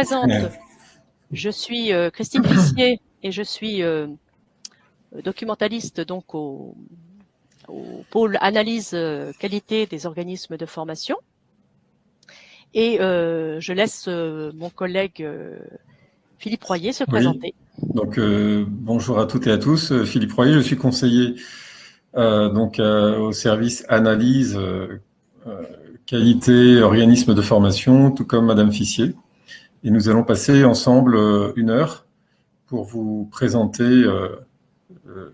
présente. Je suis Christine Fissier et je suis documentaliste donc au pôle analyse qualité des organismes de formation. Et je laisse mon collègue Philippe Royer se présenter. Donc bonjour à toutes et à tous. Philippe Royer, je suis conseiller au service analyse qualité organisme de formation, tout comme Madame Fissier. Et nous allons passer ensemble 1 heure pour vous présenter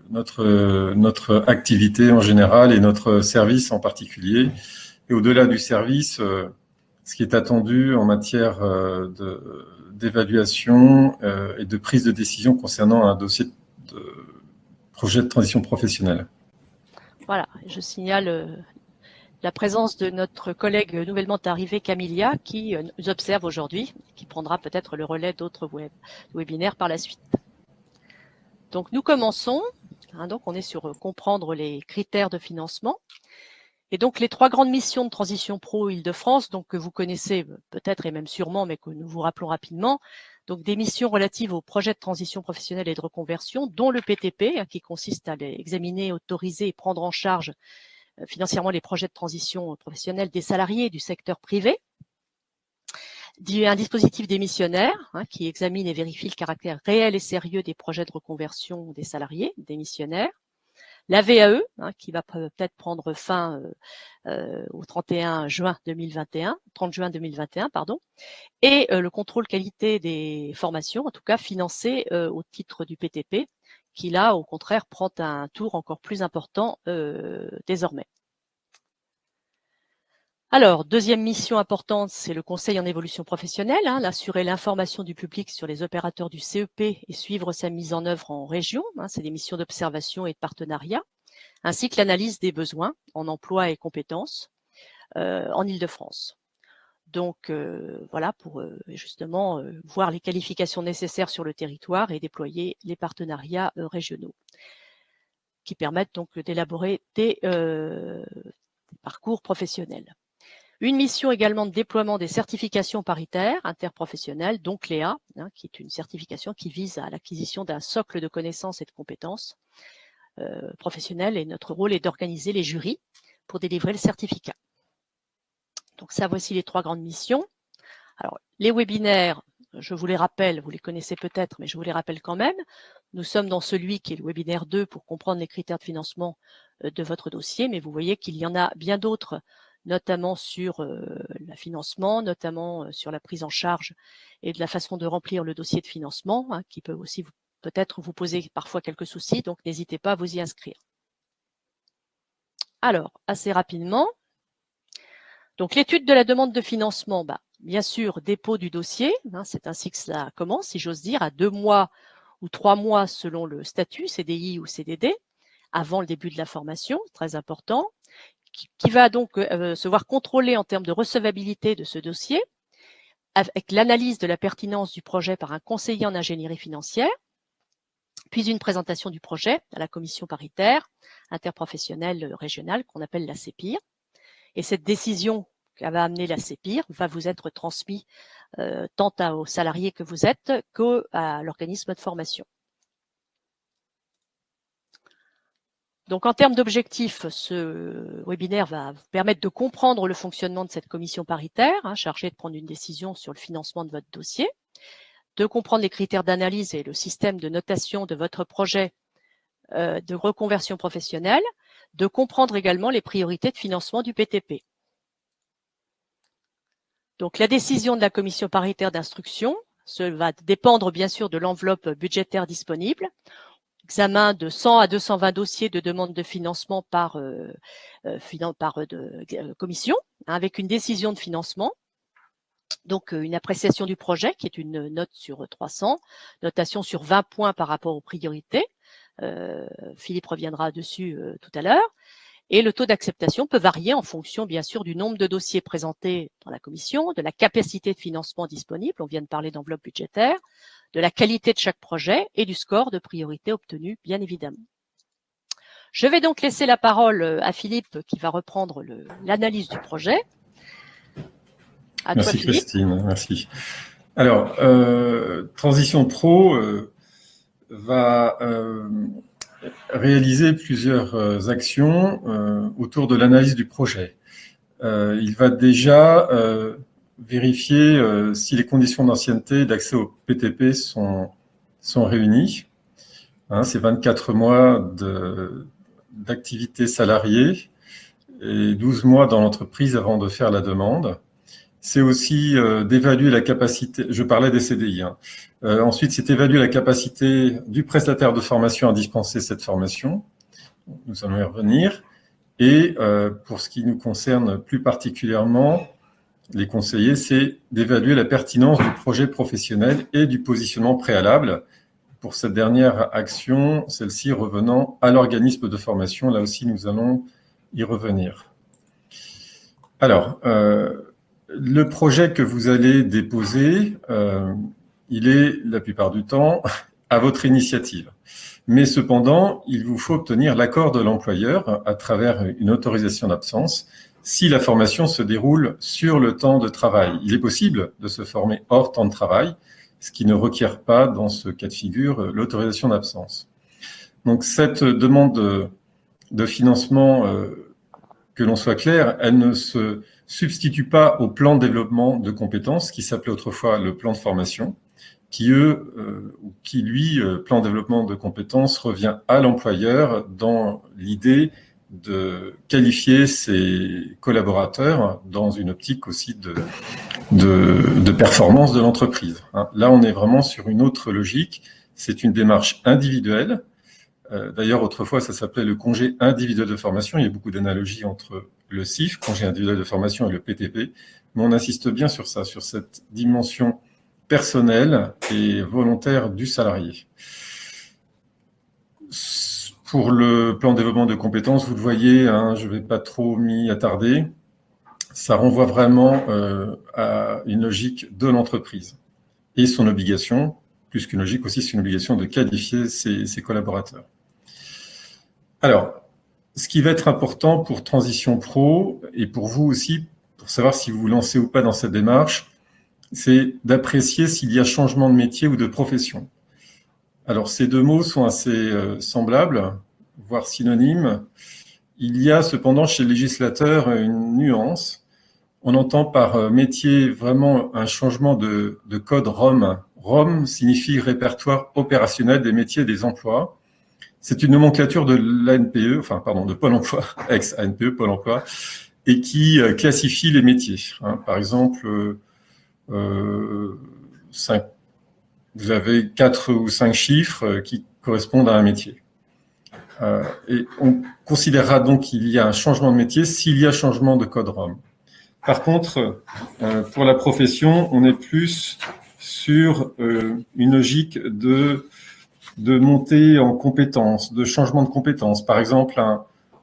notre activité en général et notre service en particulier. Et au-delà du service, ce qui est attendu en matière d'évaluation et de prise de décision concernant un dossier de projet de transition professionnelle. Voilà, je signale la présence de notre collègue nouvellement arrivé, Camilia, qui nous observe aujourd'hui, qui prendra peut-être le relais d'autres webinaires par la suite. Donc nous commençons, donc on est sur comprendre les critères de financement. Et donc les 3 grandes missions de Transition Pro Île-de-France, donc que vous connaissez peut-être et même sûrement, mais que nous vous rappelons rapidement, donc des missions relatives aux projets de transition professionnelle et de reconversion, dont le PTP, qui consiste à examiner, autoriser et prendre en charge financièrement les projets de transition professionnelle des salariés du secteur privé. Un dispositif démissionnaire qui examine et vérifie le caractère réel et sérieux des projets de reconversion des salariés démissionnaires. La VAE, qui va peut-être prendre fin au 30 juin 2021, pardon, et le contrôle qualité des formations, en tout cas financé au titre du PTP, qui là, au contraire, prend un tour encore plus important désormais. Alors, deuxième mission importante, c'est le conseil en évolution professionnelle, assurer l'information du public sur les opérateurs du CEP et suivre sa mise en œuvre en région. C'est des missions d'observation et de partenariat, ainsi que l'analyse des besoins en emploi et compétences en Île-de-France. Donc, voilà, pour justement voir les qualifications nécessaires sur le territoire et déployer les partenariats régionaux qui permettent donc d'élaborer des parcours professionnels. Une mission également de déploiement des certifications paritaires interprofessionnelles, donc CLEA, qui est une certification qui vise à l'acquisition d'un socle de connaissances et de compétences professionnelles. Et notre rôle est d'organiser les jurys pour délivrer le certificat. Donc ça, voici les 3 grandes missions. Alors, les webinaires, je vous les rappelle, vous les connaissez peut-être, mais je vous les rappelle quand même. Nous sommes dans celui qui est le webinaire 2 pour comprendre les critères de financement de votre dossier, mais vous voyez qu'il y en a bien d'autres, notamment sur le financement, notamment sur la prise en charge et de la façon de remplir le dossier de financement, qui peut aussi peut-être vous poser parfois quelques soucis, donc n'hésitez pas à vous y inscrire. Alors, assez rapidement, donc l'étude de la demande de financement, bien sûr, dépôt du dossier, c'est ainsi que ça commence, si j'ose dire, à 2 mois ou 3 mois selon le statut, CDI ou CDD, avant le début de la formation, très important, qui va donc se voir contrôler en termes de recevabilité de ce dossier, avec l'analyse de la pertinence du projet par un conseiller en ingénierie financière, puis une présentation du projet à la commission paritaire interprofessionnelle régionale qu'on appelle la CEPIR. Et cette décision qu'a amené la CEPIR va vous être transmise tant aux salariés que vous êtes qu'à l'organisme de formation. Donc, en termes d'objectifs, ce webinaire va vous permettre de comprendre le fonctionnement de cette commission paritaire, chargée de prendre une décision sur le financement de votre dossier, de comprendre les critères d'analyse et le système de notation de votre projet de reconversion professionnelle, de comprendre également les priorités de financement du PTP. Donc, la décision de la commission paritaire d'instruction va dépendre bien sûr de l'enveloppe budgétaire disponible. Examen de 100 à 220 dossiers de demande de financement par commission, avec une décision de financement. Donc, une appréciation du projet qui est une note sur 300, notation sur 20 points par rapport aux priorités. Philippe reviendra dessus tout à l'heure. Et le taux d'acceptation peut varier en fonction, bien sûr, du nombre de dossiers présentés dans la commission, de la capacité de financement disponible, on vient de parler d'enveloppe budgétaire, de la qualité de chaque projet et du score de priorité obtenu, bien évidemment. Je vais donc laisser la parole à Philippe qui va reprendre l'analyse du projet. Merci Christine, merci. Alors, Transition Pro va réaliser plusieurs actions autour de l'analyse du projet. Il va déjà vérifier si les conditions d'ancienneté et d'accès au PTP sont réunies. Hein, c'est 24 mois d'activité salariée et 12 mois dans l'entreprise avant de faire la demande. C'est aussi d'évaluer la capacité, je parlais des CDI, hein. Ensuite, c'est évaluer la capacité du prestataire de formation à dispenser cette formation. Nous allons y revenir. Et pour ce qui nous concerne plus particulièrement, les conseillers, c'est d'évaluer la pertinence du projet professionnel et du positionnement préalable. Pour cette dernière action, celle-ci revenant à l'organisme de formation, là aussi nous allons y revenir. Alors, le projet que vous allez déposer, il est la plupart du temps à votre initiative. Mais cependant, il vous faut obtenir l'accord de l'employeur à travers une autorisation d'absence si la formation se déroule sur le temps de travail. Il est possible de se former hors temps de travail, ce qui ne requiert pas, dans ce cas de figure, l'autorisation d'absence. Donc, cette demande de financement, que l'on soit clair, elle ne se substitue pas au plan de développement de compétences, qui s'appelait autrefois le plan de formation, qui lui, plan de développement de compétences, revient à l'employeur dans l'idée de qualifier ses collaborateurs dans une optique aussi de performance de l'entreprise. Là, on est vraiment sur une autre logique. C'est une démarche individuelle. D'ailleurs, autrefois, ça s'appelait le congé individuel de formation. Il y a beaucoup d'analogies entre le CIF, congé individuel de formation, et le PTP. Mais on insiste bien sur ça, sur cette dimension personnelle et volontaire du salarié. Pour le plan de développement de compétences, vous le voyez, hein, je ne vais pas trop m'y attarder. Ça renvoie vraiment à une logique de l'entreprise et son obligation, plus qu'une logique aussi, c'est une obligation de qualifier ses collaborateurs. Alors, ce qui va être important pour Transition Pro et pour vous aussi, pour savoir si vous vous lancez ou pas dans cette démarche, c'est d'apprécier s'il y a changement de métier ou de profession. Alors, ces deux mots sont assez semblables, voire synonymes. Il y a cependant chez le législateur une nuance. On entend par métier vraiment un changement de code ROM. ROM signifie répertoire opérationnel des métiers et des emplois. C'est une nomenclature de l'ANPE, enfin pardon, de Pôle emploi, ex-ANPE, Pôle emploi, et qui classifie les métiers. Hein. Par exemple, vous avez 4 ou 5 chiffres qui correspondent à un métier. Et on considérera donc qu'il y a un changement de métier s'il y a changement de code ROM. Par contre, pour la profession, on est plus sur une logique de montée en compétences, de changement de compétences. Par exemple,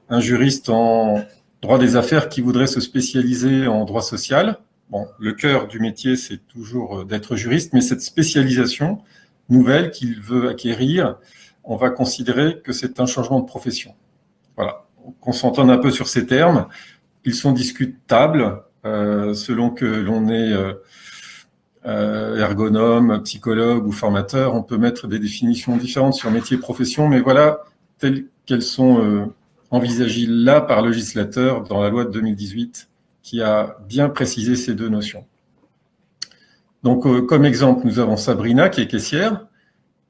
un juriste en droit des affaires qui voudrait se spécialiser en droit social. Bon, le cœur du métier, c'est toujours d'être juriste, mais cette spécialisation nouvelle qu'il veut acquérir, on va considérer que c'est un changement de profession. Voilà, qu'on s'entende un peu sur ces termes. Ils sont discutables selon que l'on est ergonome, psychologue ou formateur. On peut mettre des définitions différentes sur métier et profession, mais voilà telles qu'elles sont envisagées là par le législateur dans la loi de 2018 qui a bien précisé ces deux notions. Donc, comme exemple, nous avons Sabrina qui est caissière.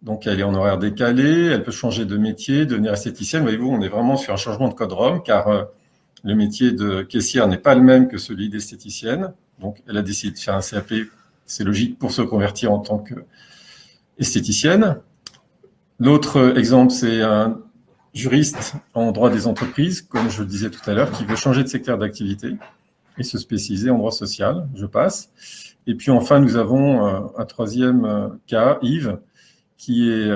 Donc, elle est en horaire décalé, elle peut changer de métier, devenir esthéticienne. Voyez-vous, on est vraiment sur un changement de code ROM, car le métier de caissière n'est pas le même que celui d'esthéticienne. Donc, elle a décidé de faire un CAP, c'est logique, pour se convertir en tant qu'esthéticienne. L'autre exemple, c'est un juriste en droit des entreprises, comme je le disais tout à l'heure, qui veut changer de secteur d'activité et se spécialiser en droit social. Je passe. Et puis enfin, nous avons un troisième cas, Yves, qui est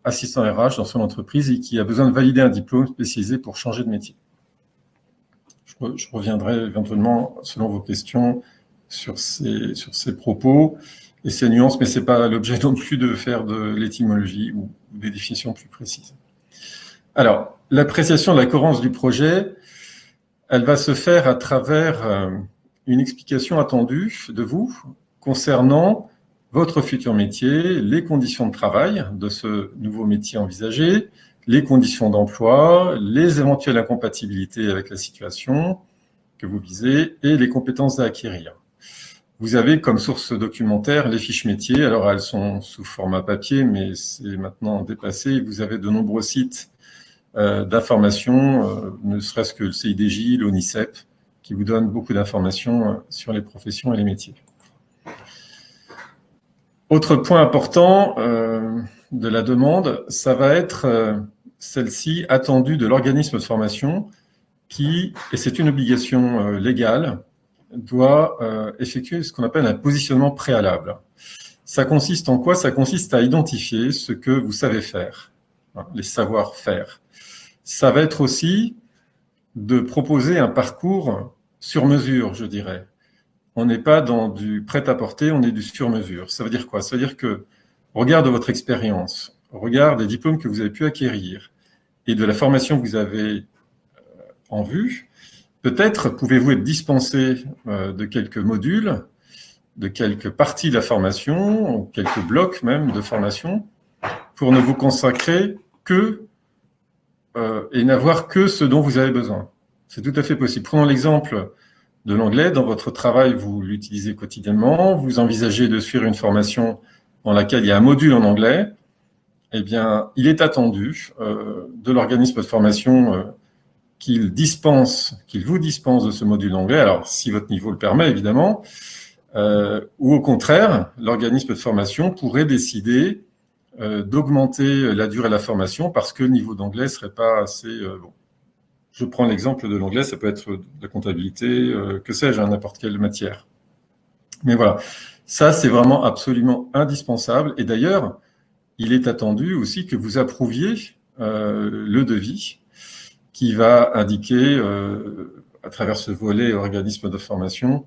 assistant RH dans son entreprise et qui a besoin de valider un diplôme spécialisé pour changer de métier. Je reviendrai éventuellement, selon vos questions, sur ces propos et ces nuances, mais ce n'est pas l'objet non plus de faire de l'étymologie ou des définitions plus précises. Alors, l'appréciation de la cohérence du projet, elle va se faire à travers une explication attendue de vous concernant votre futur métier, les conditions de travail de ce nouveau métier envisagé, les conditions d'emploi, les éventuelles incompatibilités avec la situation que vous visez et les compétences à acquérir. Vous avez comme source documentaire les fiches métiers. Alors, elles sont sous format papier, mais c'est maintenant dépassé. Vous avez de nombreux sites d'information, ne serait-ce que le CIDJ, l'ONICEP, qui vous donnent beaucoup d'informations sur les professions et les métiers. Autre point important de la demande, ça va être celle-ci attendue de l'organisme de formation qui, et c'est une obligation légale, doit effectuer ce qu'on appelle un positionnement préalable. Ça consiste en quoi? Ça consiste à identifier ce que vous savez faire, les savoir-faire. Ça va être aussi de proposer un parcours sur mesure, je dirais. On n'est pas dans du prêt-à-porter, on est du sur-mesure. Ça veut dire quoi? Ça veut dire que, au regard de votre expérience, au regard des diplômes que vous avez pu acquérir et de la formation que vous avez en vue, peut-être pouvez-vous être dispensé de quelques modules, de quelques parties de la formation, ou quelques blocs même de formation, pour ne vous consacrer que et n'avoir que ce dont vous avez besoin. C'est tout à fait possible. Prenons l'exemple de l'anglais. Dans votre travail, vous l'utilisez quotidiennement. Vous envisagez de suivre une formation dans laquelle il y a un module en anglais. Eh bien, il est attendu de l'organisme de formation qu'il vous dispense de ce module anglais. Alors, si votre niveau le permet, évidemment. Ou au contraire, l'organisme de formation pourrait décider d'augmenter la durée de la formation parce que le niveau d'anglais ne serait pas assez bon. Je prends l'exemple de l'anglais, ça peut être de la comptabilité, que sais-je, n'importe quelle matière. Mais voilà, ça c'est vraiment absolument indispensable. Et d'ailleurs, il est attendu aussi que vous approuviez le devis qui va indiquer, à travers ce volet organisme de formation,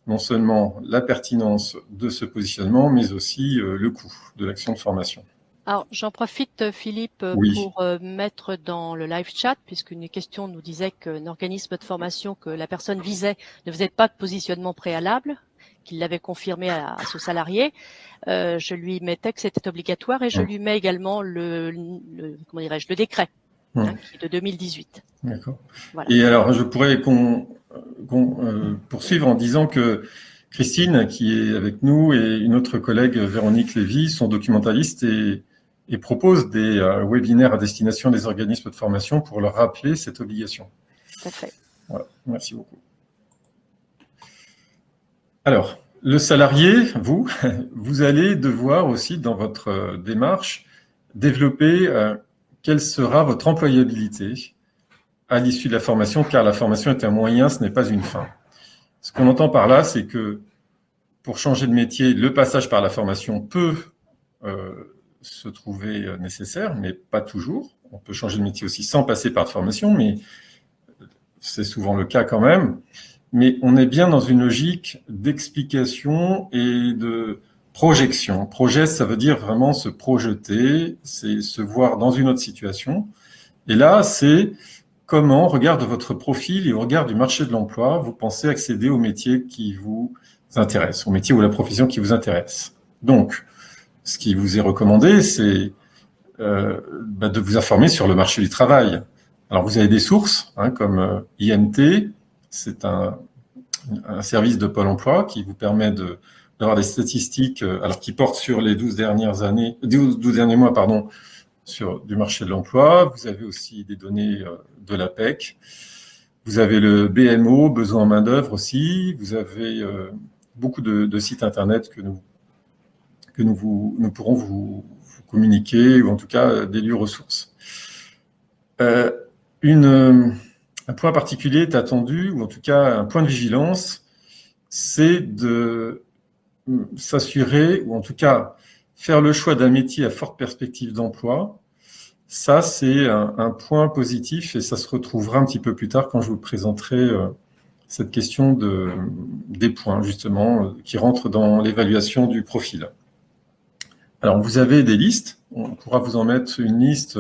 non seulement la pertinence de ce positionnement, mais aussi le coût de l'action de formation. Alors, j'en profite, Philippe, Oui. pour mettre dans le live chat, puisqu'une question nous disait qu'un organisme de formation que la personne visait ne faisait pas de positionnement préalable, qu'il l'avait confirmé à ce salarié. Je lui mettais que c'était obligatoire et je lui mets également le décret, qui est de 2018. D'accord. Voilà. Et alors, je pourrais poursuivre en disant que Christine, qui est avec nous, et une autre collègue, Véronique Lévy, sont documentalistes et proposent des webinaires à destination des organismes de formation pour leur rappeler cette obligation. Tout à fait. Voilà, merci beaucoup. Alors, le salarié, vous allez devoir aussi, dans votre démarche, développer quelle sera votre employabilité à l'issue de la formation, car la formation est un moyen, ce n'est pas une fin. Ce qu'on entend par là, c'est que pour changer de métier, le passage par la formation peut se trouver nécessaire, mais pas toujours. On peut changer de métier aussi sans passer par la formation, mais c'est souvent le cas quand même. Mais on est bien dans une logique d'explication et de projection. Projet, ça veut dire vraiment se projeter, c'est se voir dans une autre situation. Et là, c'est comment, au regard de votre profil et au regard du marché de l'emploi, vous pensez accéder au métier qui vous intéresse, au métier ou à la profession qui vous intéresse. Donc, ce qui vous est recommandé, c'est de vous informer sur le marché du travail. Alors, vous avez des sources, comme INT, c'est un service de Pôle emploi qui vous permet d'avoir des statistiques, alors qui portent sur les 12 derniers mois, du marché de l'emploi. Vous avez aussi des données de l'APEC. Vous avez le BMO, besoin en main-d'œuvre aussi. Vous avez beaucoup de sites internet que nous pourrons vous communiquer, ou en tout cas des lieux ressources. Un point particulier est attendu, ou en tout cas un point de vigilance, c'est de s'assurer, ou en tout cas faire le choix d'un métier à forte perspective d'emploi. Ça, c'est un point positif et ça se retrouvera un petit peu plus tard quand je vous présenterai cette question des points, justement, qui rentrent dans l'évaluation du profil. Alors, vous avez des listes. On pourra vous en mettre une liste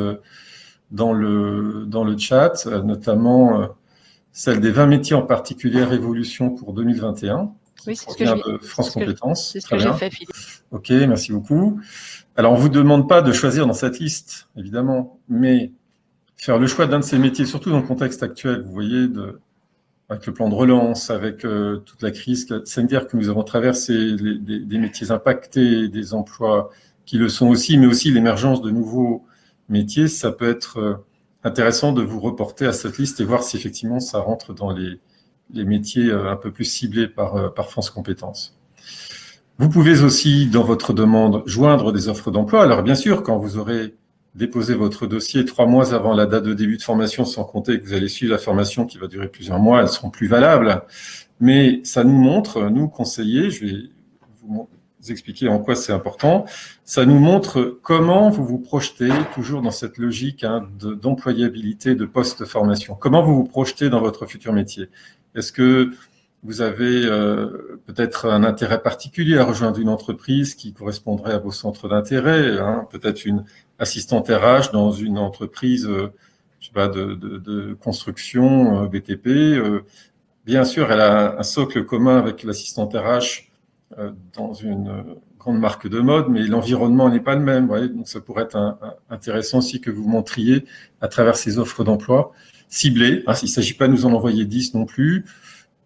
dans le chat, notamment celle des 20 métiers en particulière évolution pour 2021, Oui, provient de France Compétences. C'est ce que j'ai fait, Philippe. Ok, merci beaucoup. Alors, on ne vous demande pas de choisir dans cette liste, évidemment, mais faire le choix d'un de ces métiers, surtout dans le contexte actuel, vous voyez, avec le plan de relance, avec toute la crise sanitaire que nous avons traversée, des métiers impactés, des emplois qui le sont aussi, mais aussi l'émergence de nouveaux métiers, ça peut être intéressant de vous reporter à cette liste et voir si effectivement ça rentre dans les métiers un peu plus ciblés par France Compétences. Vous pouvez aussi, dans votre demande, joindre des offres d'emploi. Alors bien sûr, quand vous aurez déposé votre dossier 3 mois avant la date de début de formation, sans compter que vous allez suivre la formation qui va durer plusieurs mois, elles seront plus valables. Mais ça nous montre, nous conseillers, je vais vous expliquer en quoi c'est important, ça nous montre comment vous vous projetez, toujours dans cette logique d'employabilité de post-formation. Comment vous vous projetez dans votre futur métier? Est-ce que vous avez peut-être un intérêt particulier à rejoindre une entreprise qui correspondrait à vos centres d'intérêt, peut-être une assistante RH dans une entreprise je sais pas, de construction BTP. Bien sûr, elle a un socle commun avec l'assistante RH dans une grande marque de mode, mais l'environnement n'est pas le même. Voyez, donc ça pourrait être intéressant aussi que vous montriez à travers ces offres d'emploi ciblées. Il ne s'agit pas de nous en envoyer 10 non plus,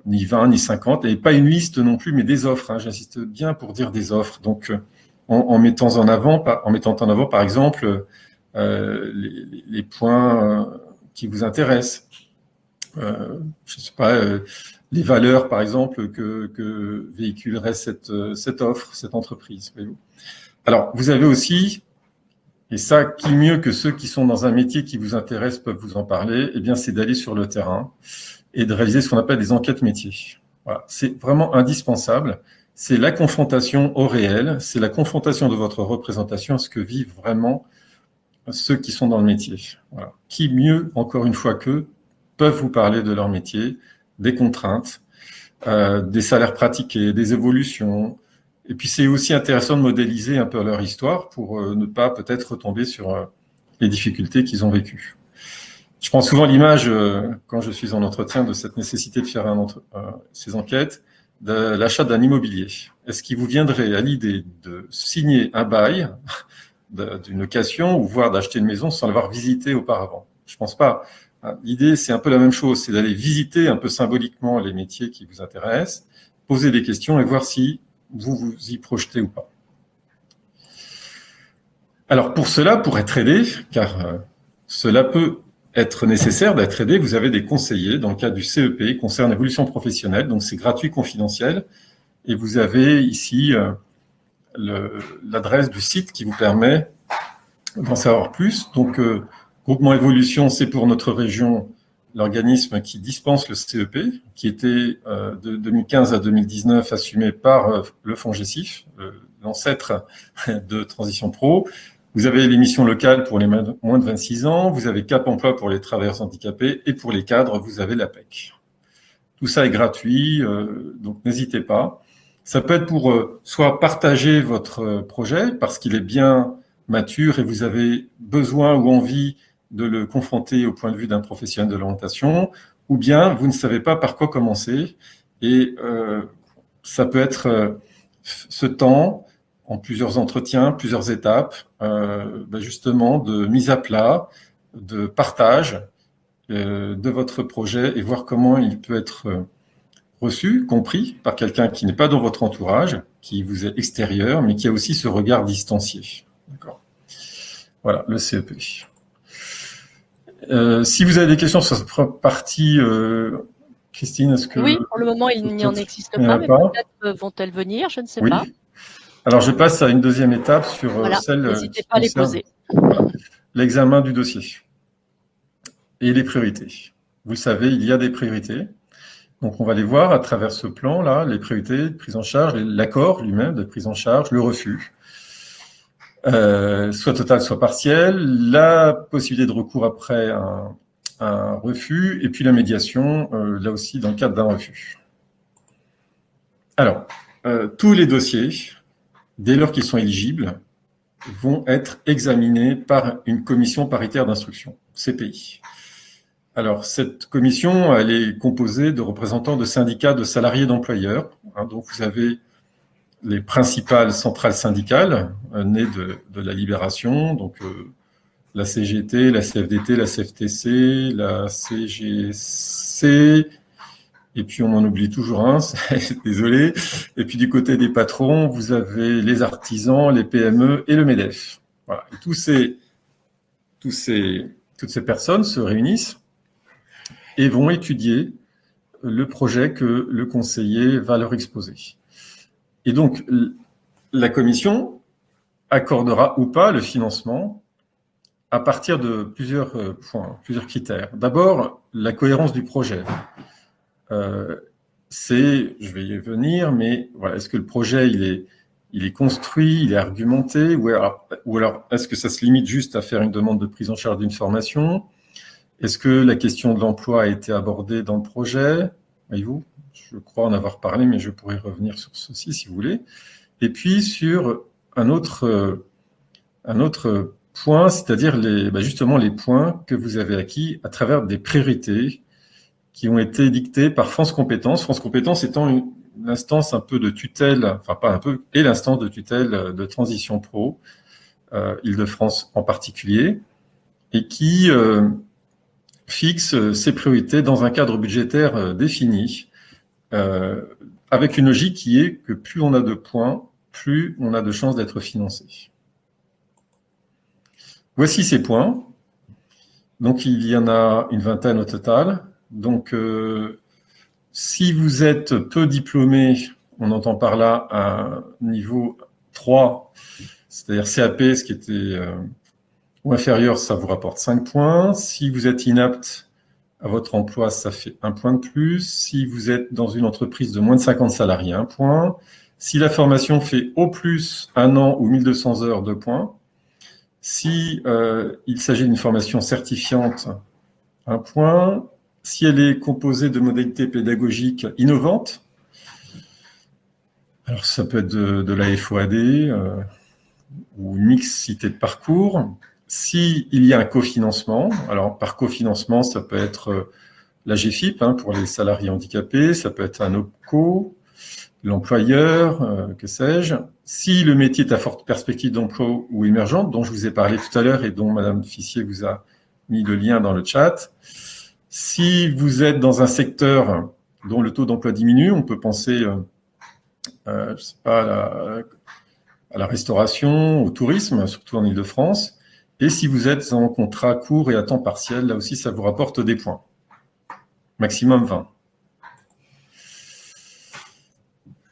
ni 20, ni 50, et pas une liste non plus, mais des offres. J'insiste bien pour dire des offres. Donc, en mettant en avant, par exemple, les points qui vous intéressent. Je ne sais pas, les valeurs, par exemple, que véhiculerait cette offre, cette entreprise. Alors, vous avez aussi, et ça, qui mieux que ceux qui sont dans un métier qui vous intéresse peuvent vous en parler, eh bien, c'est d'aller sur le terrain et de réaliser ce qu'on appelle des enquêtes métiers. Voilà, c'est vraiment indispensable. C'est la confrontation au réel, c'est la confrontation de votre représentation à ce que vivent vraiment ceux qui sont dans le métier. Voilà. Qui mieux, encore une fois, qu'eux, peuvent vous parler de leur métier, des contraintes, des salaires pratiqués, des évolutions. Et puis, c'est aussi intéressant de modéliser un peu leur histoire pour ne pas peut-être retomber sur les difficultés qu'ils ont vécues. Je prends souvent l'image, quand je suis en entretien, de cette nécessité de faire ces enquêtes, de l'achat d'un immobilier. Est-ce qu'il vous viendrait à l'idée de signer un bail d'une location ou voire d'acheter une maison sans l'avoir visité auparavant? Je pense pas. L'idée, c'est un peu la même chose, c'est d'aller visiter un peu symboliquement les métiers qui vous intéressent, poser des questions et voir si vous vous y projetez ou pas. Alors pour cela, pour être aidé, car cela peut être nécessaire d'être aidé, vous avez des conseillers dans le cadre du CEP, concerne évolution professionnelle, donc c'est gratuit, confidentiel, et vous avez ici l'adresse du site qui vous permet d'en savoir plus. Donc Groupement Évolution, c'est pour notre région l'organisme qui dispense le CEP, qui était de 2015 à 2019 assumé par le FONGECIF, l'ancêtre de Transition Pro. Vous avez les missions locales pour les moins de 26 ans, vous avez Cap Emploi pour les travailleurs handicapés, et pour les cadres, vous avez l'APEC. Tout ça est gratuit, donc n'hésitez pas. Ça peut être pour soit partager votre projet, parce qu'il est bien mature et vous avez besoin ou envie de le confronter au point de vue d'un professionnel de l'orientation, ou bien vous ne savez pas par quoi commencer. Et ça peut être ce temps en plusieurs entretiens, plusieurs étapes, justement de mise à plat, de partage de votre projet et voir comment il peut être reçu, compris par quelqu'un qui n'est pas dans votre entourage, qui vous est extérieur, mais qui a aussi ce regard distancié. D'accord. Voilà, le CEP. Si vous avez des questions sur cette partie, Christine, est-ce que... Oui, pour le moment, il n'y en existe pas, mais peut-être vont-elles venir, je ne sais pas. Alors, je passe à une deuxième étape sur celle n'hésitez pas à les poser. L'examen du dossier et les priorités. Vous le savez, il y a des priorités. Donc, on va les voir à travers ce plan-là, les priorités, prise en charge, l'accord lui-même de prise en charge, le refus. Soit total, soit partiel, la possibilité de recours après un refus, et puis la médiation, là aussi dans le cadre d'un refus. Alors, tous les dossiers, dès lors qu'ils sont éligibles, vont être examinés par une commission paritaire d'instruction, CPI. Alors, cette commission, elle est composée de représentants de syndicats de salariés d'employeurs, hein. Donc, vous avez les principales centrales syndicales nées de la libération, donc la CGT, la CFDT, la CFTC, la CGC, et puis on en oublie toujours un, désolé. Et puis du côté des patrons, vous avez les artisans, les PME et le MEDEF. Voilà. Et toutes ces personnes se réunissent et vont étudier le projet que le conseiller va leur exposer. Et donc, la commission accordera ou pas le financement à partir de plusieurs points, plusieurs critères. D'abord, la cohérence du projet. Je vais y venir, mais voilà, est-ce que le projet, il est construit, il est argumenté, ou alors est-ce que ça se limite juste à faire une demande de prise en charge d'une formation? Est-ce que la question de l'emploi a été abordée dans le projet? Voyez-vous, je crois en avoir parlé, mais je pourrais revenir sur ceci si vous voulez. Et puis sur un autre point, c'est-à-dire justement les points que vous avez acquis à travers des priorités qui ont été dictées par France Compétences. France Compétences étant l'instance un peu de tutelle, enfin pas un peu, et l'instance de tutelle de Transition Pro, Île-de-France en particulier, et qui fixe ses priorités dans un cadre budgétaire défini, avec une logique qui est que plus on a de points, plus on a de chances d'être financé. Voici ces points. Donc, il y en a une vingtaine au total. Donc, si vous êtes peu diplômé, on entend par là un niveau 3, c'est-à-dire CAP, ce qui était ou inférieur, ça vous rapporte 5 points. Si vous êtes inapte à votre emploi, ça fait 1 point de plus. Si vous êtes dans une entreprise de moins de 50 salariés, 1 point. Si la formation fait au plus 1 an ou 1200 heures, 2 points. Si il s'agit d'une formation certifiante, 1 point. Si elle est composée de modalités pédagogiques innovantes, alors ça peut être de la FOAD ou une mixité de parcours. Si il y a un cofinancement, alors par cofinancement, ça peut être la GFIP pour les salariés handicapés, ça peut être un OPCO, l'employeur, que sais-je. Si le métier est à forte perspective d'emploi ou émergente, dont je vous ai parlé tout à l'heure et dont Madame Fissier vous a mis le lien dans le chat. Si vous êtes dans un secteur dont le taux d'emploi diminue, on peut penser, je sais pas, à la restauration, au tourisme, surtout en Île-de-France. Et si vous êtes en contrat court et à temps partiel, là aussi, ça vous rapporte des points. Maximum 20.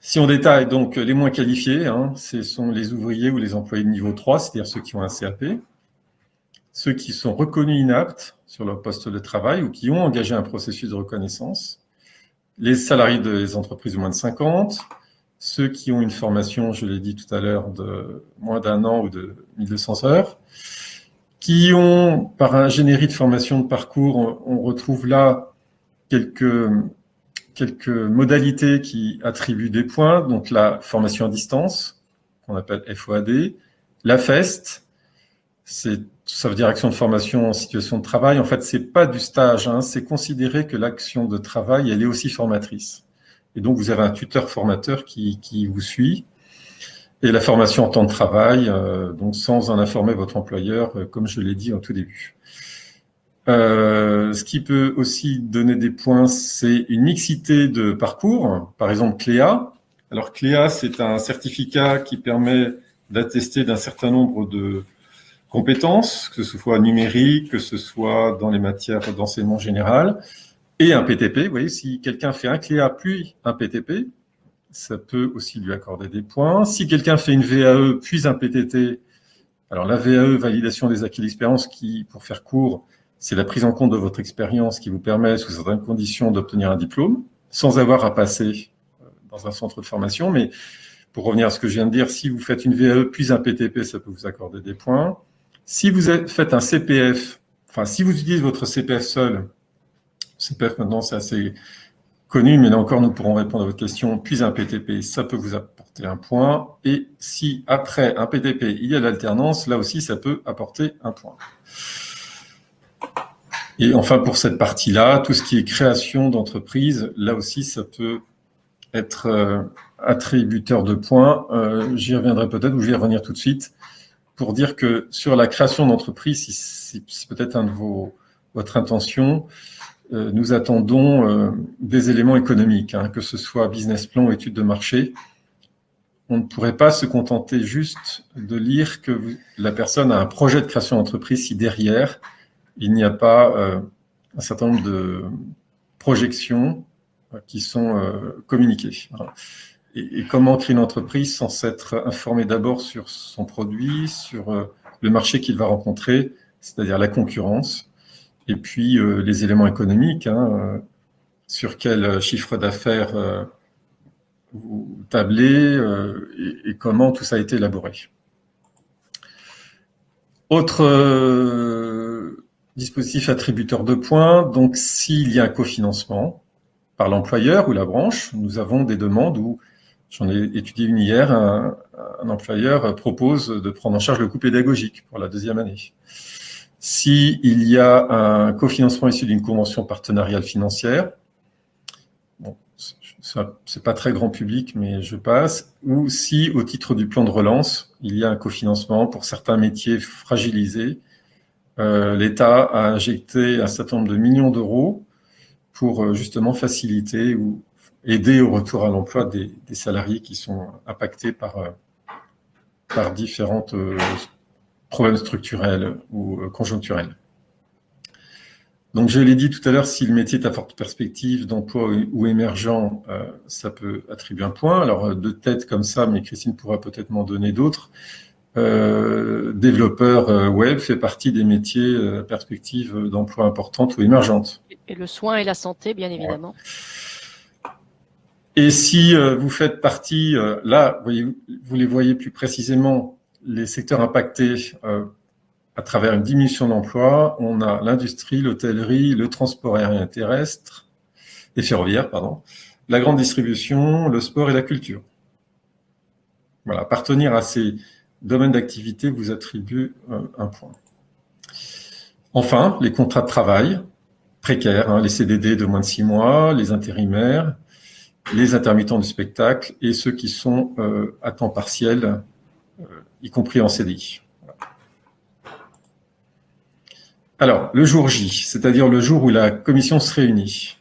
Si on détaille donc les moins qualifiés, ce sont les ouvriers ou les employés de niveau 3, c'est-à-dire ceux qui ont un CAP, ceux qui sont reconnus inaptes sur leur poste de travail ou qui ont engagé un processus de reconnaissance, les salariés des entreprises de moins de 50, ceux qui ont une formation, je l'ai dit tout à l'heure, de moins d'1 an ou de 1200 heures, qui ont, par ingénierie de formation de parcours, on retrouve là quelques modalités qui attribuent des points, donc la formation à distance, qu'on appelle FOAD, la FEST, ça veut dire action de formation en situation de travail. En fait, c'est pas du stage, c'est considérer que l'action de travail, elle est aussi formatrice. Et donc, vous avez un tuteur formateur qui vous suit. Et la formation en temps de travail, donc sans en informer votre employeur, comme je l'ai dit au tout début. Ce qui peut aussi donner des points, c'est une mixité de parcours. Par exemple, CLEA. Alors, CLEA, c'est un certificat qui permet d'attester d'un certain nombre de compétences, que ce soit numérique, que ce soit dans les matières d'enseignement général, et un PTP. Vous voyez, si quelqu'un fait un CLEA puis un PTP, ça peut aussi lui accorder des points. Si quelqu'un fait une VAE puis un PTT, alors la VAE, validation des acquis d'expérience, qui, pour faire court, c'est la prise en compte de votre expérience qui vous permet, sous certaines conditions, d'obtenir un diplôme, sans avoir à passer dans un centre de formation. Mais pour revenir à ce que je viens de dire, si vous faites une VAE puis un PTP, ça peut vous accorder des points. Si vous faites un CPF, enfin, si vous utilisez votre CPF seul, CPF maintenant c'est assez connu, mais là encore nous pourrons répondre à votre question, puis un PTP, ça peut vous apporter 1 point. Et si après un PTP, il y a l'alternance, là aussi ça peut apporter 1 point. Et enfin pour cette partie-là, tout ce qui est création d'entreprise, là aussi ça peut être attributeur de points. J'y reviendrai peut-être, ou je vais y revenir tout de suite, pour dire que sur la création d'entreprise, si c'est peut-être votre intention, nous attendons des éléments économiques, que ce soit business plan ou étude de marché. On ne pourrait pas se contenter juste de lire que la personne a un projet de création d'entreprise si derrière, il n'y a pas un certain nombre de projections qui sont communiquées. Et comment créer une entreprise sans s'être informé d'abord sur son produit, sur le marché qu'il va rencontrer, c'est-à-dire la concurrence, et puis les éléments économiques, sur quel chiffre d'affaires vous tablez et comment tout ça a été élaboré. Autre dispositif attributeur de points, donc s'il y a un cofinancement par l'employeur ou la branche, nous avons des demandes où, j'en ai étudié une hier, un employeur propose de prendre en charge le coût pédagogique pour la 2e année. S'il y a un cofinancement issu d'une convention partenariale financière, bon, c'est pas très grand public, mais je passe, ou si au titre du plan de relance, il y a un cofinancement pour certains métiers fragilisés, l'État a injecté un certain nombre de millions d'euros pour justement faciliter ou aider au retour à l'emploi des salariés qui sont impactés par différents problèmes structurels ou conjoncturels. Donc, je l'ai dit tout à l'heure, si le métier est à forte perspective d'emploi ou émergent, ça peut attribuer un point. Alors, de tête comme ça, mais Christine pourra peut-être m'en donner d'autres. Développeur web fait partie des métiers à perspective d'emploi importante ou émergente. Et le soin et la santé, bien évidemment. Ouais. Et si vous faites partie, là, vous les voyez plus précisément, les secteurs impactés à travers une diminution d'emploi, on a l'industrie, l'hôtellerie, le transport aérien terrestre et ferroviaire, pardon, la grande distribution, le sport et la culture. Voilà, appartenir à ces domaines d'activité vous attribue un point. Enfin, les contrats de travail précaires, les CDD de moins de 6 mois, les intérimaires, les intermittents du spectacle et ceux qui sont à temps partiel, y compris en CDI. Alors, le jour J, c'est-à-dire le jour où la commission se réunit,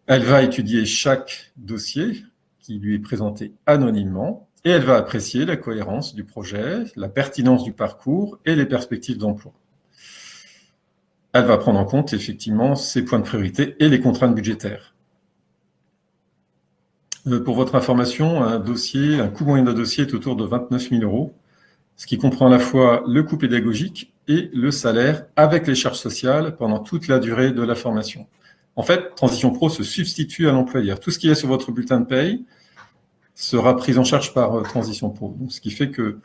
elle va étudier chaque dossier qui lui est présenté anonymement et elle va apprécier la cohérence du projet, la pertinence du parcours et les perspectives d'emploi. Elle va prendre en compte effectivement ses points de priorité et les contraintes budgétaires. Pour votre information, un coût moyen d'un dossier est autour de 29 000 €, ce qui comprend à la fois le coût pédagogique et le salaire avec les charges sociales pendant toute la durée de la formation. En fait, Transition Pro se substitue à l'employeur. Tout ce qui est sur votre bulletin de paye sera pris en charge par Transition Pro. Donc, ce qui fait que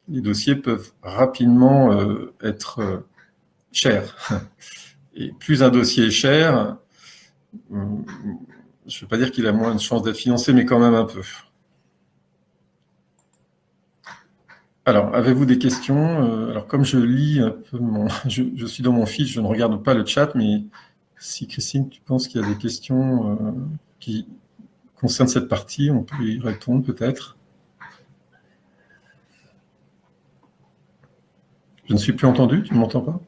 les dossiers peuvent rapidement être chers. Et plus un dossier est cher, je ne veux pas dire qu'il a moins de chances d'être financé, mais quand même un peu. Alors, avez-vous des questions? Alors, comme je lis un peu je suis dans mon fiche, je ne regarde pas le chat, mais si Christine, tu penses qu'il y a des questions qui concernent cette partie, on peut y répondre peut-être. Je ne suis plus entendu, tu ne m'entends pas?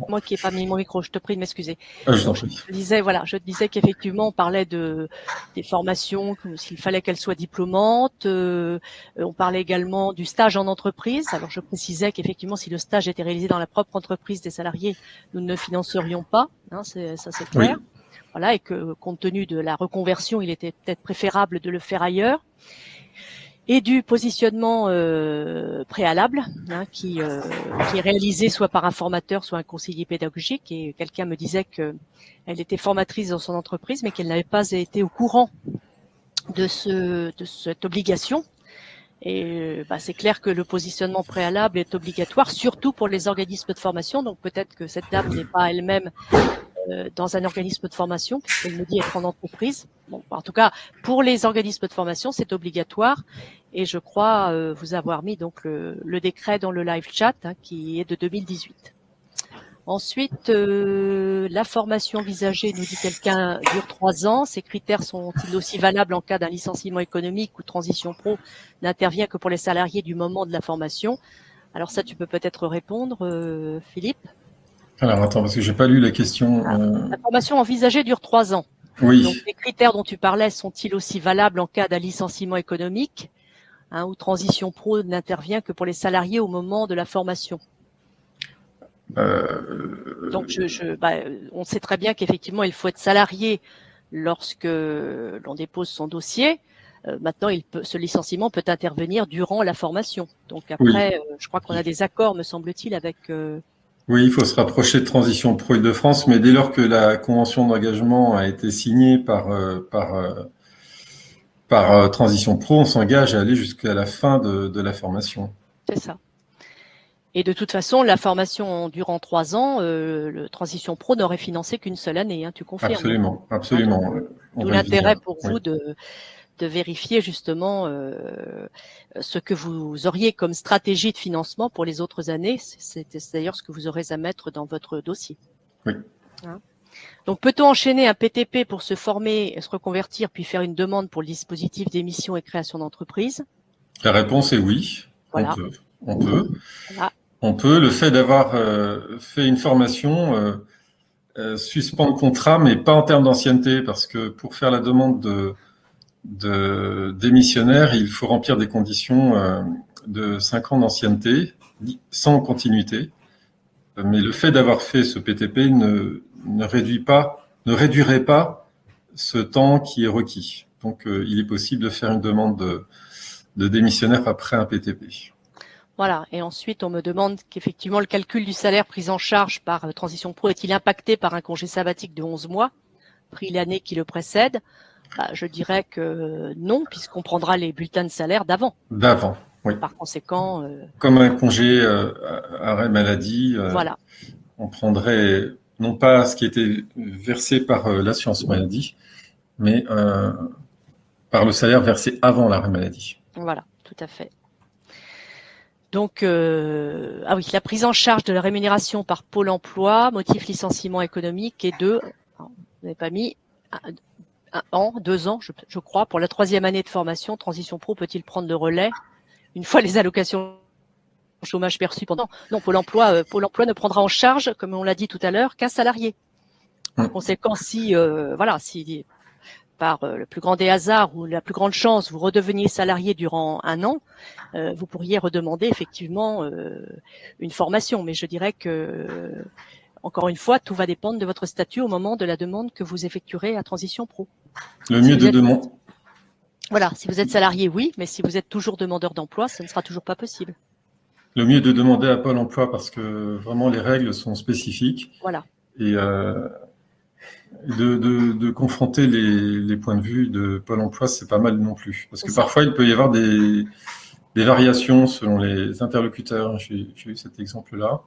Moi qui n'ai pas mis mon micro, je te prie de m'excuser. Je disais qu'effectivement, on parlait des formations, comme s'il fallait qu'elles soient diplômantes. On parlait également du stage en entreprise. Alors, je précisais qu'effectivement, si le stage était réalisé dans la propre entreprise des salariés, nous ne financerions pas. Ça, c'est clair. Oui. Voilà, et que compte tenu de la reconversion, il était peut-être préférable de le faire ailleurs. Et du positionnement préalable, qui est réalisé soit par un formateur, soit un conseiller pédagogique. Et quelqu'un me disait qu'elle était formatrice dans son entreprise, mais qu'elle n'avait pas été au courant de cette obligation. Et c'est clair que le positionnement préalable est obligatoire, surtout pour les organismes de formation. Donc peut-être que cette dame n'est pas elle-même dans un organisme de formation, puisqu'elle me dit être en entreprise. Bon, en tout cas, pour les organismes de formation, c'est obligatoire. Et je crois vous avoir mis donc le décret dans le live chat, qui est de 2018. Ensuite, la formation envisagée, nous dit quelqu'un, dure 3 ans. Ces critères sont-ils aussi valables en cas d'un licenciement économique ou transition pro n'intervient que pour les salariés du moment de la formation? Alors ça, tu peux peut-être répondre, Philippe. Alors, attends, parce que j'ai pas lu la question. La formation envisagée dure 3 ans. Oui. Donc, les critères dont tu parlais sont-ils aussi valables en cas d'un licenciement économique ou transition pro n'intervient que pour les salariés au moment de la formation? Donc, on sait très bien qu'effectivement, il faut être salarié lorsque l'on dépose son dossier. Maintenant, ce licenciement peut intervenir durant la formation. Donc après, je crois qu'on a des accords, me semble-t-il, avec... Oui, il faut se rapprocher de Transition Pro Île-de-France, mais dès lors que la convention d'engagement a été signée par Transition Pro, on s'engage à aller jusqu'à la fin de la formation. C'est ça. Et de toute façon, la formation durant 3 ans, le Transition Pro n'aurait financé qu'une seule année, tu confirmes? Absolument, absolument. D'où l'intérêt pour vous de vérifier justement ce que vous auriez comme stratégie de financement pour les autres années. C'est d'ailleurs ce que vous aurez à mettre dans votre dossier. Oui. Donc, peut-on enchaîner un PTP pour se former, se reconvertir, puis faire une demande pour le dispositif d'émission et création d'entreprise? La réponse est oui. Voilà. On peut. Voilà. On peut. Le fait d'avoir fait une formation suspend le contrat, mais pas en termes d'ancienneté, parce que pour faire la demande de démissionnaire, il faut remplir des conditions de 5 ans d'ancienneté, sans continuité. Mais le fait d'avoir fait ce PTP ne réduirait pas ce temps qui est requis. Donc, il est possible de faire une demande de démissionnaire après un PTP. Voilà. Et ensuite, on me demande qu'effectivement, le calcul du salaire pris en charge par Transition Pro est-il impacté par un congé sabbatique de 11 mois, pris l'année qui le précède? Je dirais que non, puisqu'on prendra les bulletins de salaire d'avant. D'avant, oui. Par conséquent... Comme un congé arrêt maladie, voilà. On prendrait non pas ce qui était versé par l'assurance maladie, mais par le salaire versé avant l'arrêt maladie. Voilà, tout à fait. Donc, oui, la prise en charge de la rémunération par Pôle emploi, motif licenciement économique et vous n'avez pas mis 1 an, 2 ans, je crois, pour la 3e année de formation. Transition Pro peut-il prendre le relais une fois les allocations chômage perçues pendant? Non, Pôle emploi ne prendra en charge, comme on l'a dit tout à l'heure, qu'un salarié. Par conséquent, si par le plus grand des hasards ou la plus grande chance, vous redeveniez salarié durant 1 an, vous pourriez redemander effectivement une formation. Mais je dirais que, encore une fois, tout va dépendre de votre statut au moment de la demande que vous effectuerez à Transition Pro. Le mieux de demander. Voilà, si vous êtes salarié, oui, mais si vous êtes toujours demandeur d'emploi, ce ne sera toujours pas possible. Le mieux de demander à Pôle emploi parce que vraiment les règles sont spécifiques. Voilà. Et de confronter les points de vue de Pôle emploi, c'est pas mal non plus. Parce que parfois, il peut y avoir des variations selon les interlocuteurs. J'ai eu cet exemple-là.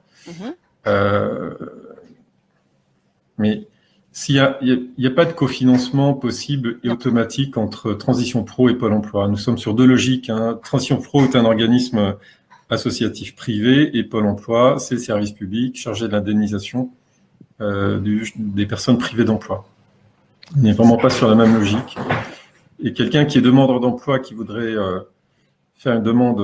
Mais s'il n'y a pas de cofinancement possible et automatique entre Transition Pro et Pôle emploi, nous sommes sur 2 logiques. Transition Pro est un organisme associatif privé et Pôle emploi, c'est le service public chargé de l'indemnisation des personnes privées d'emploi. On n'est vraiment pas sur la même logique. Et quelqu'un qui est demandeur d'emploi, qui voudrait faire une demande